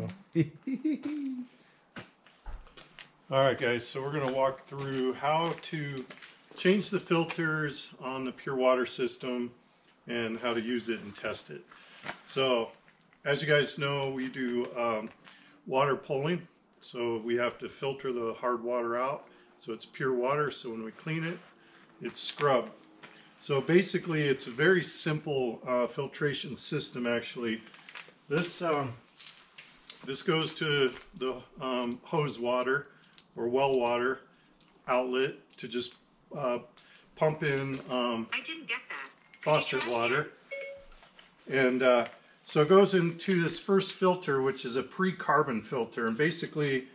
go. All right, guys, so we're going to walk through how to change the filters on the pure water system and how to use it and test it. So, as you guys know, we do water pulling. So we have to filter the hard water out. So it's pure water, so when we clean it, it's scrubbed. So basically, it's a very simple filtration system, actually. This goes to the hose water or well water outlet to just pump in I didn't get that. faucet water. And so it goes into this first filter, which is a pre-carbon filter. And basically,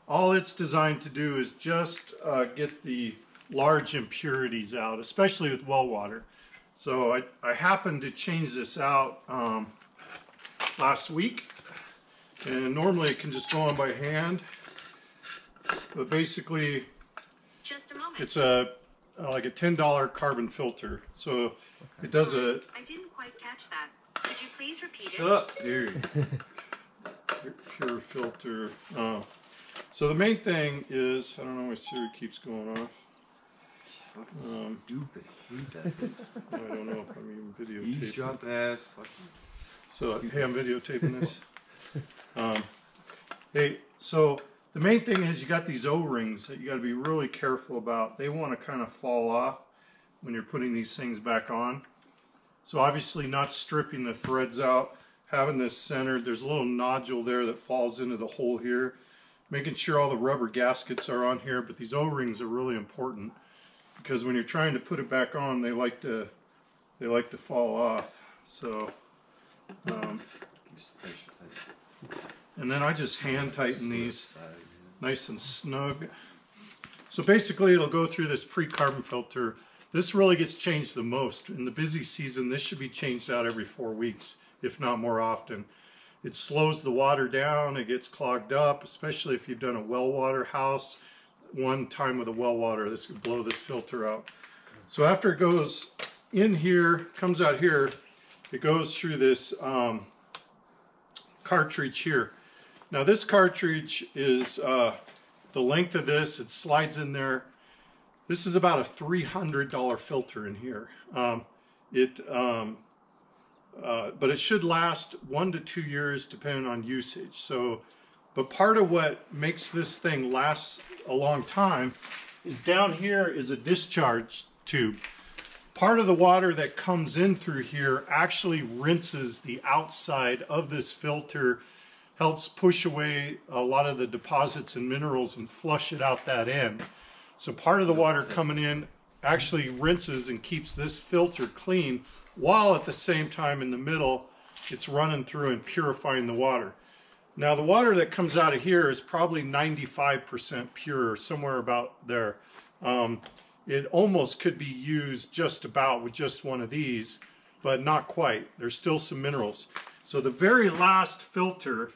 all it's designed to do is just get the large impurities out, especially with well water. So I happened to change this out last week. And normally it can just go on by hand. But basically, Just a moment. it's like a $10 carbon filter. So it does a I didn't quite catch that. Could you please repeat Shut it? up, Siri. pure filter. So the main thing is, I don't know why Siri keeps going off. Fucking stupid. Hate that thing. I don't know if I'm even videotaping. Eavesdrop ass. Fucking. So, hey, I'm videotaping this. Hey, so the main thing is you got these O-rings that you got to be really careful about. They want to kind of fall off when you're putting these things back on. So obviously not stripping the threads out, having this centered. There's a little nodule there that falls into the hole here. Making sure all the rubber gaskets are on here, but these O-rings are really important because when you're trying to put it back on, they like to fall off. So, and then I just hand tighten these nice and snug. So basically it'll go through this pre-carbon filter. This really gets changed the most. In the busy season, this should be changed out every 4 weeks, if not more often. It slows the water down, it gets clogged up, especially if you've done a well water house. One time with a well water, this could blow this filter out. So after it goes in here, comes out here, it goes through this cartridge here. Now this cartridge is the length of this, it slides in there. This is about a $300 filter in here. But it should last 1 to 2 years depending on usage. So, but part of what makes this thing last a long time is down here is a discharge tube. Part of the water that comes in through here actually rinses the outside of this filter, helps push away a lot of the deposits and minerals and flush it out that end. So part of the water coming in actually rinses and keeps this filter clean, while at the same time in the middle it's running through and purifying the water. Now the water that comes out of here is probably 95% pure, somewhere about there. It almost could be used just about with just one of these, but not quite. There's still some minerals. So the very last filter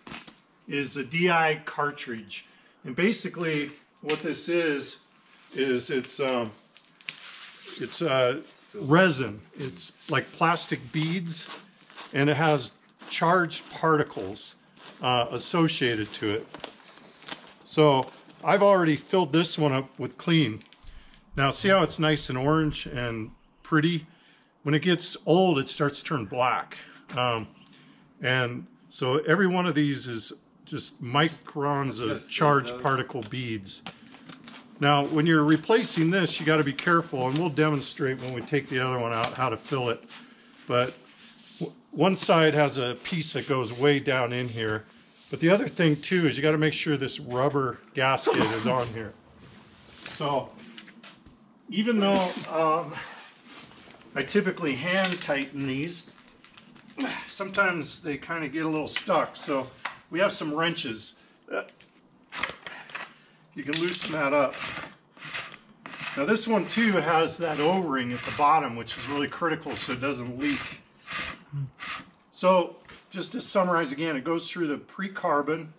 is a DI cartridge. And basically what this is it's resin. It's like plastic beads, and it has charged particles associated to it. So I've already filled this one up with clean. Now see how it's nice and orange and pretty? When it gets old, it starts to turn black. And so every one of these is just microns of charged particle beads. Now, when you're replacing this, you got to be careful, and we'll demonstrate when we take the other one out how to fill it. But one side has a piece that goes way down in here. But the other thing too is you got to make sure this rubber gasket is on here. So even though I typically hand tighten these, sometimes they kind of get a little stuck. So we have some wrenches. You can loosen that up. Now this one too has that O-ring at the bottom, which is really critical so it doesn't leak. So just to summarize again, it goes through the pre-carbon,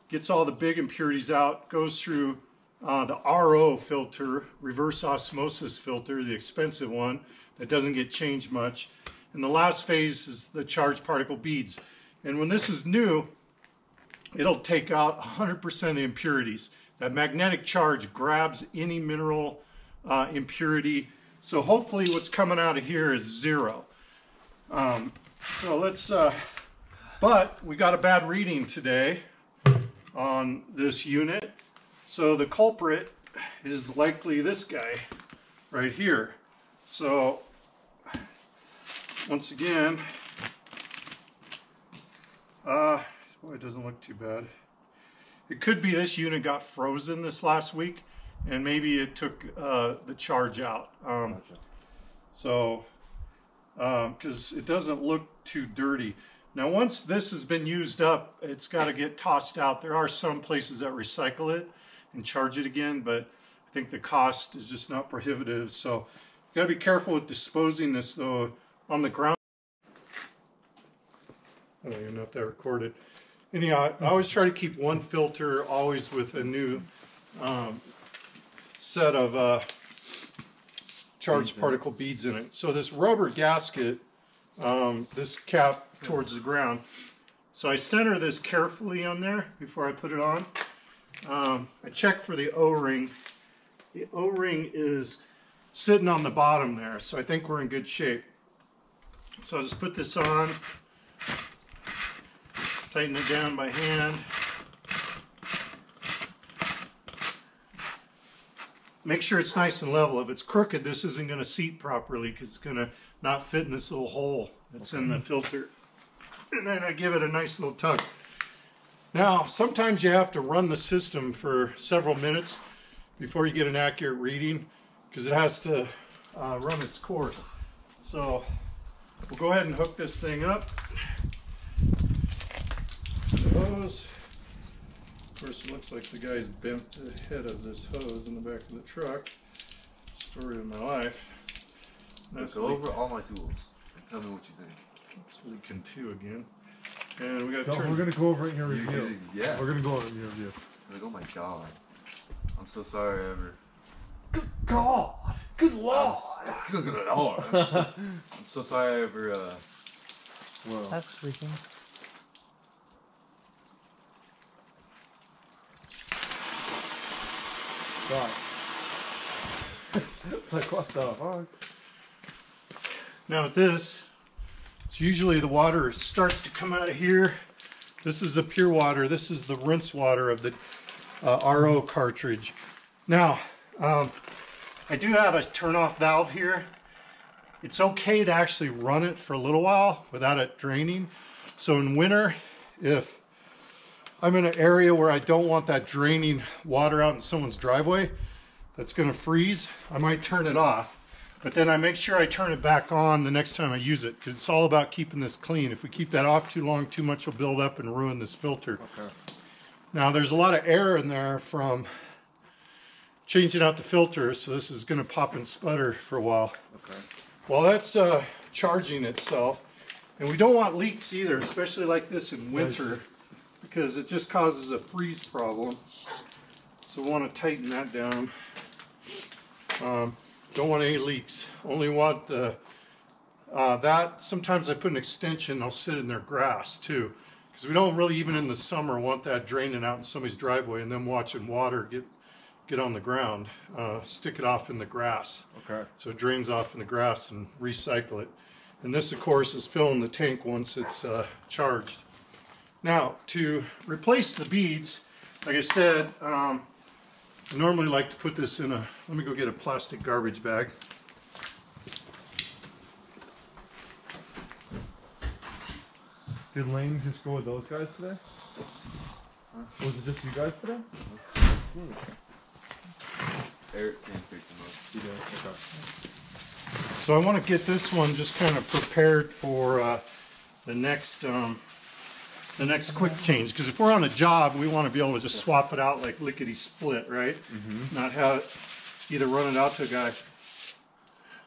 gets all the big impurities out, goes through the RO filter, reverse osmosis filter, the expensive one that doesn't get changed much. And the last phase is the charged particle beads. And when this is new, it'll take out 100% of the impurities. That magnetic charge grabs any mineral impurity. So hopefully what's coming out of here is 0. So let's, but we got a bad reading today on this unit. So the culprit is likely this guy right here. So once again, boy, it doesn't look too bad. It could be this unit got frozen this last week, and maybe it took the charge out. So, because it doesn't look too dirty. Now, once this has been used up, it's got to get tossed out. There are some places that recycle it and charge it again, but I think the cost is just not prohibitive. So, you got to be careful with disposing this, though, on the ground. I don't even know if that recorded. Anyhow, I always try to keep one filter always with a new set of charged particle beads in it. So this rubber gasket, this cap towards the ground. So I center this carefully on there before I put it on. I check for the O-ring. The O-ring is sitting on the bottom there, so I think we're in good shape. So I'll just put this on. Tighten it down by hand. Make sure it's nice and level. If it's crooked, this isn't going to seat properly because it's going to not fit in this little hole that's in the filter. And then I give it a nice little tug. Now, sometimes you have to run the system for several minutes before you get an accurate reading because it has to run its course. So we'll go ahead and hook this thing up. The hose. Of course, it looks like the guy's bent the head of this hose in the back of the truck. Story of my life. That's go over all my tools and tell me what you think. It's leaking too again. And we got to No, turn. we're gonna go over it in your review. Yeah. We're gonna go over it in your review. Like, oh my god. I'm so sorry I ever. Good God! Good Lord! Good lord. I'm so sorry I ever. Well, That's freaking. God. It's like, what the fuck? Now with this, it's usually the water starts to come out of here. This is the pure water. This is the rinse water of the RO cartridge. Now, I do have a turn-off valve here. It's okay to actually run it for a little while without it draining. So in winter, if I'm in an area where I don't want that draining water out in someone's driveway that's going to freeze, I might turn it off. But then I make sure I turn it back on the next time I use it because it's all about keeping this clean. If we keep that off too long, too much will build up and ruin this filter. Okay. Now there's a lot of air in there from changing out the filter, so this is going to pop and sputter for a while. Okay. While that's charging itself, and we don't want leaks either, especially like this in winter, because it just causes a freeze problem. So we want to tighten that down. Don't want any leaks. Only want the that. Sometimes I put an extension. I'll sit in their grass too, because we don't really, even in the summer, want that draining out in somebody's driveway and then watching water get on the ground. Stick it off in the grass. Okay. So it drains off in the grass and recycle it. And this, of course, is filling the tank once it's charged. Now, to replace the beads, like I said, I normally like to put this in a, let me go get a plastic garbage bag. Did Lane just go with those guys today? Was it just you guys today? Eric can't pick them up. You did. Okay. So I want to get this one just kind of prepared for the next quick change, because if we're on a job, we want to be able to just swap it out like lickety split, right? Not have it either run it out to a guy.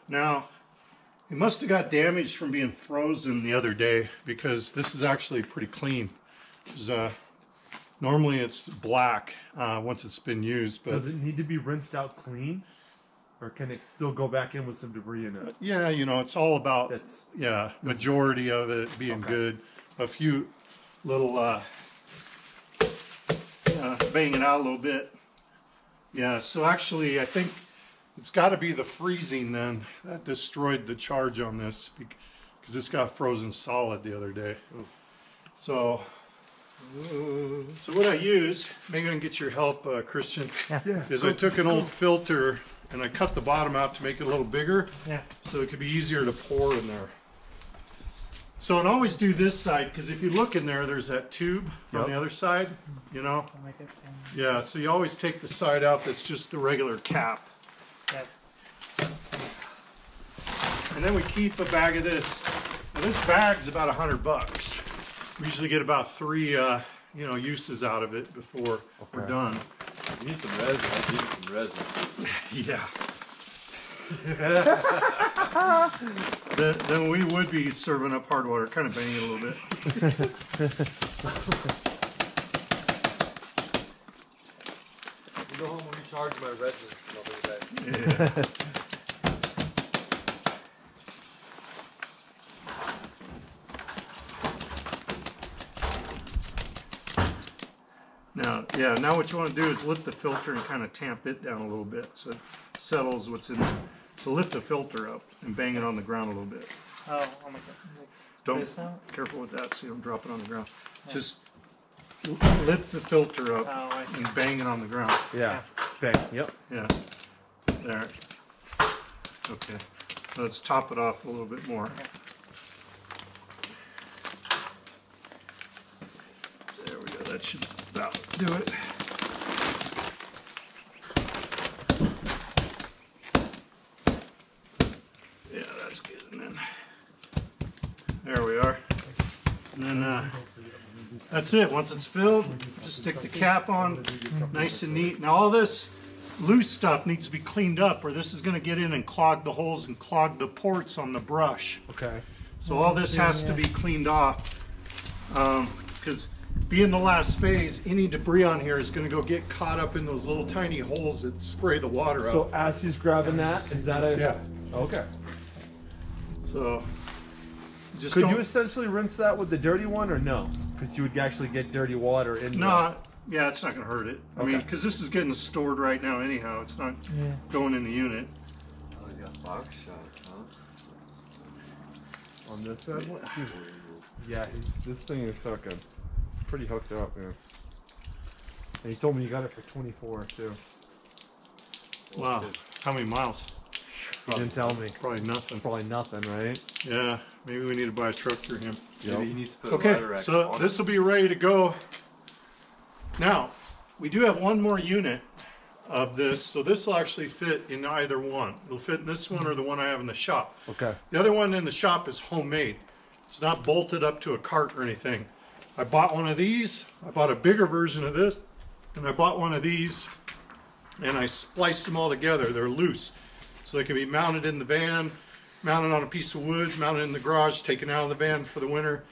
Now, it must have got damaged from being frozen the other day, because this is actually pretty clean. Normally it's black once it's been used, but Does it need to be rinsed out clean, or can it still go back in with some debris in it? yeah, you know, it's all about That's majority of it being Okay. good. A few little bang it out a little bit. Yeah, so actually I think it's got to be the freezing then that destroyed the charge on this, because this got frozen solid the other day. So what I use, maybe I can get your help, Christian, is I took an old filter and I cut the bottom out to make it a little bigger, so it could be easier to pour in there. So, and always do this side, because if you look in there, there's that tube on the other side, you know? Yeah, so you always take the side out that's just the regular cap. And then we keep a bag of this. Now this bag's about $100. We usually get about 3, uses out of it before we're done. You need some resin. I need some resin. Yeah. then we would be serving up hard water, kind of banging it a little bit. You go home and recharge my resin. Yeah. Now what you want to do is lift the filter and kind of tamp it down a little bit so it settles what's in there. So lift the filter up and bang it on the ground a little bit. Oh my god. Don't, careful with that so you don't drop it on the ground. Just lift the filter up and bang it on the ground. Yeah. Bang. Yep. Yeah. There. Okay. Let's top it off a little bit more. There we go. That should about do it. Yeah, that's good. And then there we are. And then that's it. Once it's filled, just stick the cap on, nice and neat. Now all this loose stuff needs to be cleaned up, or this is going to get in and clog the holes and clog the ports on the brush. Okay. So all this has to be cleaned off, because being the last phase, any debris on here is going to go get caught up in those little tiny holes that spray the water out. So as he's grabbing that, is that a... Yeah. Okay. So just Could you essentially rinse that with the dirty one or no? Because you would actually get dirty water in No, yeah, it's not going to hurt it. I mean, Okay. because this is getting stored right now anyhow. It's not going in the unit. Oh, you got box shots, huh? On this bad one? Dude, yeah, this thing is fucking pretty hooked up, man. And he told me you got it for 24 too. Wow. How many miles? He didn't tell me. Probably nothing. Probably nothing, right? Yeah, maybe we need to buy a truck for him. Maybe he needs to put a Okay, ladder rack so on this will be ready to go. Now, we do have one more unit of this, so this will actually fit in either one. It'll fit in this one or the one I have in the shop. Okay. The other one in the shop is homemade. It's not bolted up to a cart or anything. I bought one of these, I bought a bigger version of this, and I bought one of these, and I spliced them all together. They're loose, so they can be mounted in the van, mounted on a piece of wood, mounted in the garage, taken out of the van for the winter.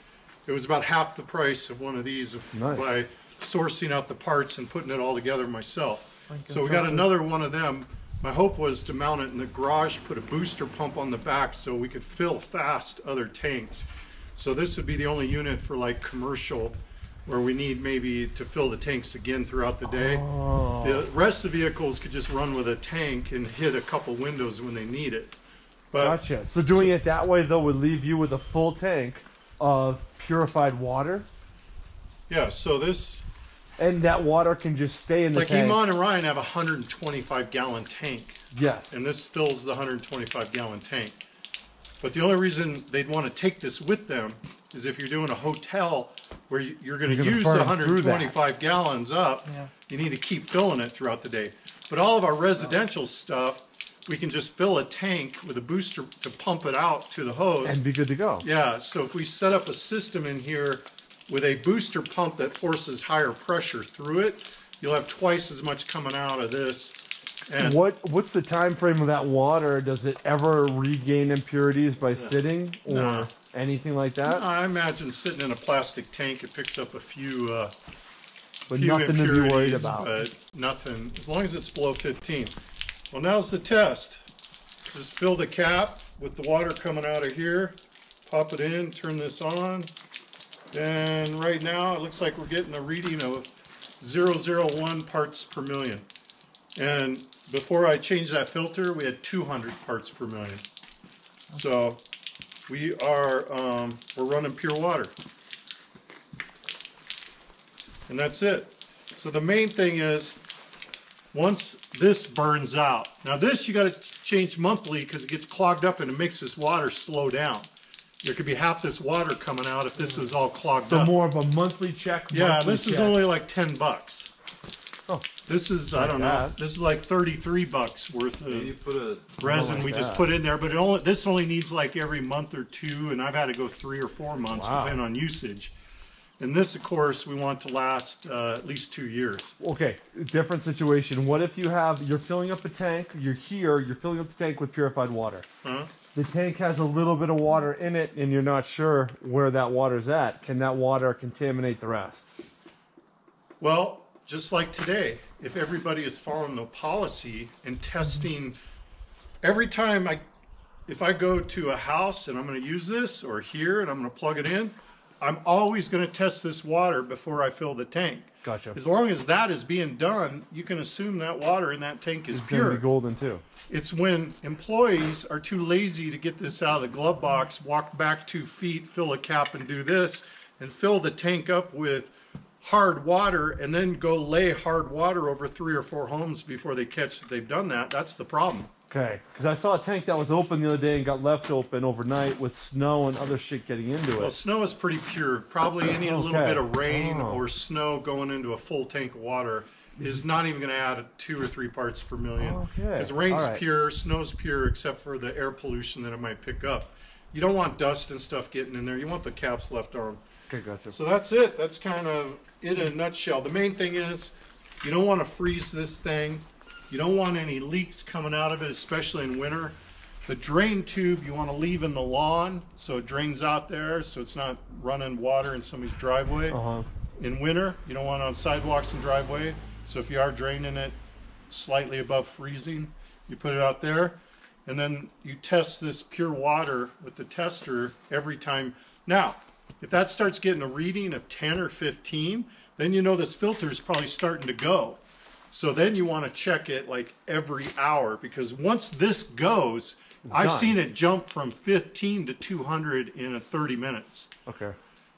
It was about half the price of one of these by sourcing out the parts and putting it all together myself. So we got another one of them. My hope was to mount it in the garage, put a booster pump on the back so we could fill fast other tanks. So this would be the only unit for like commercial where we need maybe to fill the tanks again throughout the day. Oh. The rest of the vehicles could just run with a tank and hit a couple windows when they need it. But Gotcha. So doing it that way though would leave you with a full tank of purified water, yeah, so this, and that water can just stay in the like tank. Iman and Ryan have a 125 gallon tank, Yes. and this fills the 125 gallon tank. But the only reason they'd want to take this with them is if you're doing a hotel where you're going to use the burn through that. 125 gallons up, you need to keep filling it throughout the day. But all of our residential stuff, we can just fill a tank with a booster to pump it out to the hose. And be good to go. Yeah, so if we set up a system in here with a booster pump that forces higher pressure through it, you'll have twice as much coming out of this. And What's the time frame of that water? Does it ever regain impurities by sitting or No. anything like that? I imagine sitting in a plastic tank, it picks up a few But few nothing to be worried impurities, about. but nothing, as long as it's below 15. Well, now's the test. Just fill the cap with the water coming out of here, pop it in, turn this on. And right now it looks like we're getting a reading of 0.001 parts per million. And before I changed that filter, we had 200 parts per million. So we are, we're running pure water. And that's it. So the main thing is, once this burns out, now this you got to change monthly because it gets clogged up and it makes this water slow down. There could be half this water coming out if this is all clogged So up. more of a monthly check. Yeah, monthly this is check. only like $10. Oh, This is, I like don't know, that. this is like $33 worth Maybe of put a resin like we just that. put in there, but this only needs like every month or two, and I've had to go 3 or 4 months Wow. depending on usage. And this, of course, we want to last at least 2 years. okay. Different situation. What if you're filling up a tank? You're filling up the tank with purified water. Huh? The tank has a little bit of water in it, and you're not sure where that water's at. Can that water contaminate the rest? Well, just like today, if everybody is following the policy and testing, every time if I go to a house and I'm going to use this, or here and I'm going to plug it in, I'm always going to test this water before I fill the tank. Gotcha. As long as that is being done, you can assume that water in that tank is It's gonna pure. be golden too. It's when employees are too lazy to get this out of the glove box, walk back 2 feet, fill a cap and do this, and fill the tank up with hard water and then go lay hard water over 3 or 4 homes before they catch that they've done that. That's the problem. Okay, because I saw a tank that was open the other day and got left open overnight with snow and other shit getting into Well, it. snow is pretty pure. Probably any little Okay. bit of rain Oh. or snow going into a full tank of water is not even going to add 2 or 3 parts per million. Okay. Because rain's All right. pure, snow's pure, except for the air pollution that it might pick up. You don't want dust and stuff getting in there. You want the caps left on. Okay, gotcha. So that's it. That's kind of it in a nutshell. The main thing is you don't want to freeze this thing. You don't want any leaks coming out of it, especially in winter. The drain tube you want to leave in the lawn so it drains out there so it's not running water in somebody's driveway. Uh-huh. In winter, you don't want it on sidewalks and driveway. So if you are draining it slightly above freezing, you put it out there. And then you test this pure water with the tester every time. Now, if that starts getting a reading of 10 or 15, then you know this filter is probably starting to go. So then you want to check it like every hour, because once this goes, I've done. seen it jump from 15 to 200 in 30 minutes. Okay.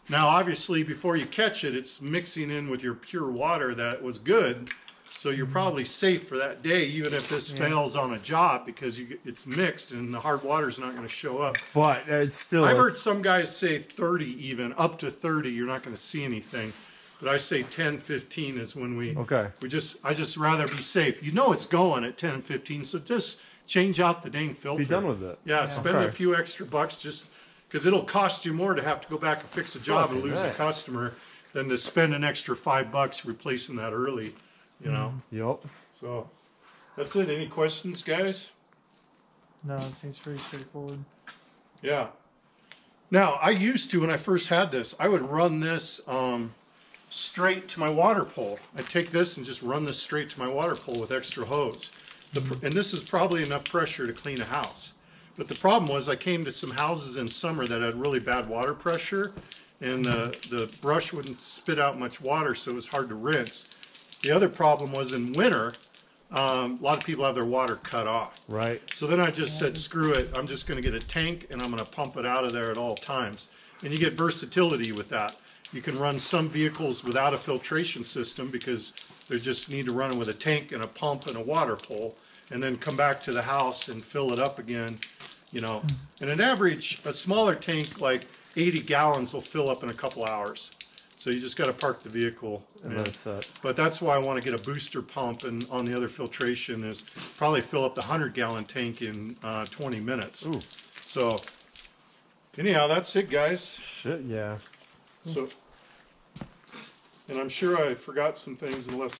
Now, obviously, before you catch it, it's mixing in with your pure water that was good. So you're probably safe for that day, even if this fails on a job, because it's mixed and the hard water is not going to show up. But it's still. I've heard some guys say 30 even, up to 30, you're not going to see anything. But I say 10, 15 is when I just rather be safe. You know it's going at 10 and 15, so just change out the dang filter. Be done with it. Yeah, spend Okay. a few extra bucks just because it'll cost you more to have to go back and fix a job and Fucking lose a right. customer than to spend an extra $5 replacing that early, you know. Yep. So that's it. Any questions, guys? No, it seems pretty straightforward. Yeah. Now, I used to, when I first had this, I would run this straight to my water pole. I'd take this and just run this straight to my water pole with extra hose. And this is probably enough pressure to clean a house. But the problem was I came to some houses in summer that had really bad water pressure, and the brush wouldn't spit out much water, so it was hard to rinse. The other problem was in winter, a lot of people have their water cut off. Right. So then I just said, screw it, I'm just going to get a tank and I'm going to pump it out of there at all times. And you get versatility with that. You can run some vehicles without a filtration system because they just need to run it with a tank and a pump and a water pole, and then come back to the house and fill it up again, you know. And an average, a smaller tank like 80 gallons will fill up in a couple hours. So you just got to park the vehicle. And that's it. But that's why I want to get a booster pump, and on the other filtration is probably fill up the 100-gallon tank in 20 minutes. Ooh. So anyhow, that's it, guys. Shit, yeah. So, and I'm sure I forgot some things unless